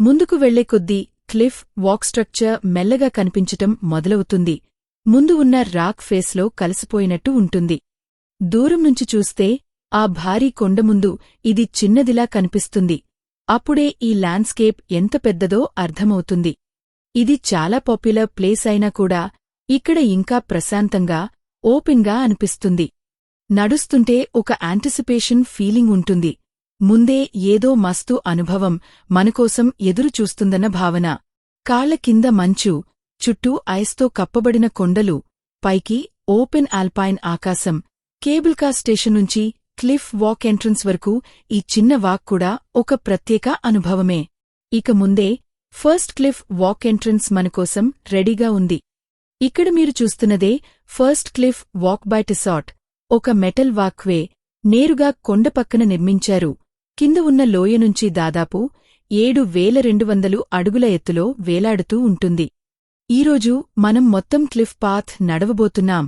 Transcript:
ముందుకు వెళ్లే కొద్దీ క్లిఫ్ వాక్ స్ట్రక్చర్ మెల్లగా కనిపించటం మొదలవుతుంది. ముందు ఉన్న రాక్ ఫేస్లో కలిసిపోయినట్టు ఉంటుంది. దూరం నుంచి చూస్తే ఆ భారీ కొండ ముందు ఇది చిన్నదిలా కనిపిస్తుంది. అప్పుడే ఈ ల్యాండ్స్కేప్ ఎంత పెద్దదో అర్థమవుతుంది. ఇది చాలా పాపులర్ ప్లేస్ అయినా కూడా ఇక్కడ ఇంకా ప్రశాంతంగా ఓపెన్గా అనిపిస్తుంది. నడుస్తుంటే ఒక యాంటిసిపేషన్ ఫీలింగ్ ఉంటుంది. ముందే ఏదో మస్తు అనుభవం మనకోసం ఎదురుచూస్తుందన్న భావన. కాళ్ల కింద మంచు, చుట్టూ ఐస్తో కప్పబడిన కొండలు, పైకి ఓపెన్ ఆల్పైన్ ఆకాశం. కేబుల్ కార్ స్టేషన్ నుంచి క్లిఫ్ వాక్ ఎంట్రన్స్ వరకు ఈ చిన్న వాక్ కూడా ఒక ప్రత్యేక అనుభవమే. ఇక ముందే ఫస్ట్ క్లిఫ్ వాక్ ఎంట్రన్స్ మనకోసం రెడీగా ఉంది. ఇక్కడ మీరు చూస్తున్నదే ఫస్ట్ క్లిఫ్ వాక్ బై టిసాట్, ఒక మెటల్ వాక్వే నేరుగా కొండ పక్కన నిర్మించారు. కింద ఉన్న లోయ నుంచి దాదాపు 7200 అడుగుల ఎత్తులో వేలాడుతూ ఉంటుంది. ఈరోజు మనం మొత్తం క్లిఫ్ పాత్ నడవబోతున్నాం.